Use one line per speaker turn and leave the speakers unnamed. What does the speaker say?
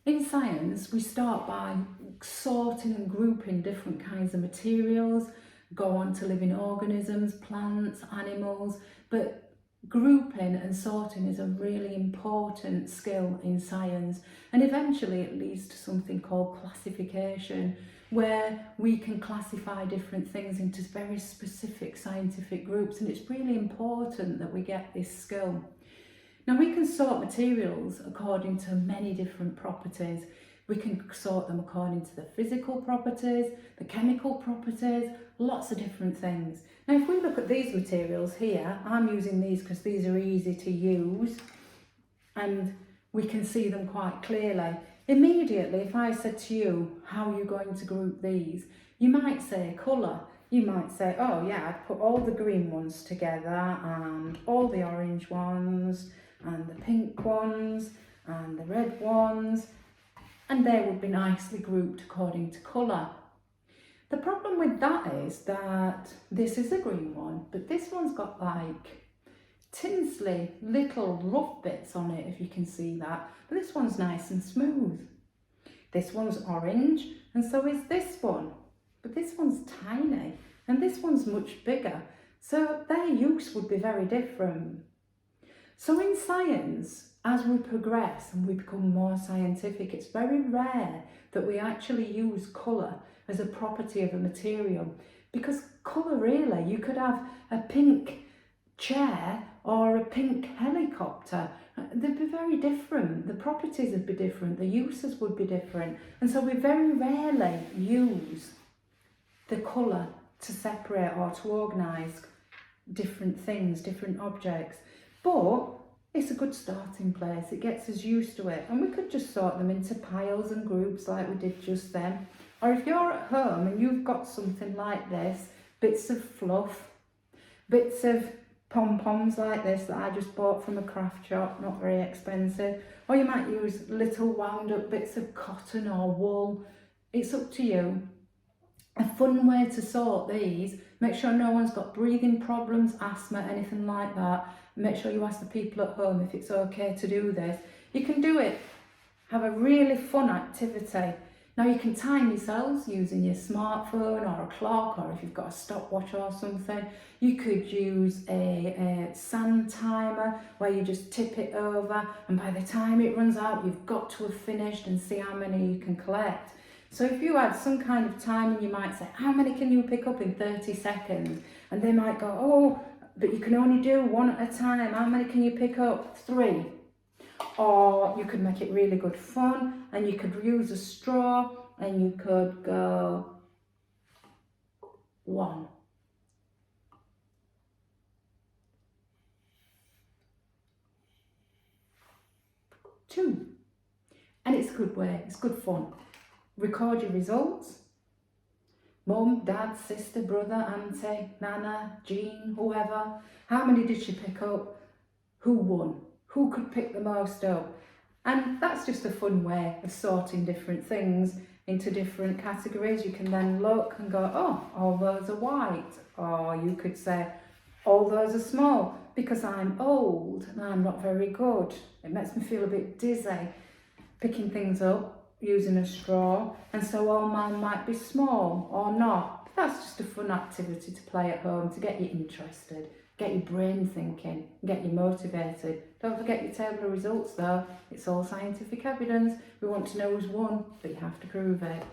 In science, we start by sorting and grouping different kinds of materials, go on to living organisms, plants, animals, but grouping and sorting is a really important skill in science, and eventually it leads to something called classification, where we can classify different things into very specific scientific groups, and it's really important that we get this skill. Now we can sort materials according to many different properties. We can sort them according to the physical properties, the chemical properties, lots of different things. Now if we look at these materials here, I'm using these because these are easy to use and we can see them quite clearly. Immediately, if I said to you, how are you going to group these? You might say colour. You might say, oh yeah, I'd put all the green ones together and all the orange ones and the pink ones and the red ones, and they would be nicely grouped according to colour. The problem with that is that this is a green one, but this one's got like tinsely little rough bits on it, if you can see that, but this one's nice and smooth. This one's orange, and so is this one, but this one's tiny and this one's much bigger, so their use would be very different. So in science, as we progress and we become more scientific, it's very rare that we actually use colour as a property of a material, because colour, really, you could have a pink chair or a pink helicopter. They'd be very different. The properties would be different. The uses would be different. And so we very rarely use the colour to separate or to organise different things, different objects. But it's a good starting place. It gets us used to it. And we could just sort them into piles and groups like we did just then. Or if you're at home and you've got something like this, bits of fluff, bits of pom-poms like this that I just bought from a craft shop, not very expensive, or you might use little wound up bits of cotton or wool. It's up to you. A fun way to sort these, make sure no one's got breathing problems, asthma, anything like that. Make sure you ask the people at home if it's okay to do this. You can do it, have a really fun activity. Now you can time yourselves using your smartphone or a clock, or if you've got a stopwatch or something. You could use a sand timer where you just tip it over, and by the time it runs out you've got to have finished, and see how many you can collect. So if you had some kind of timing, you might say, how many can you pick up in 30 seconds? And they might go, oh, but you can only do one at a time. How many can you pick up? 3. Or you could make it really good fun, and you could use a straw and you could go 1. 2. And it's a good way, it's good fun. Record your results. Mum, dad, sister, brother, auntie, nana, Jean, whoever. How many did she pick up? Who won? Who could pick the most up? And that's just a fun way of sorting different things into different categories. You can then look and go, oh, all those are white. Or you could say, all those are small because I'm old and I'm not very good. It makes me feel a bit dizzy picking things up using a straw, and so all mine might be small or not. But that's just a fun activity to play at home to get you interested, get your brain thinking, get you motivated. Don't forget your table of results though. It's all scientific evidence. We want to know who's won, but you have to prove it.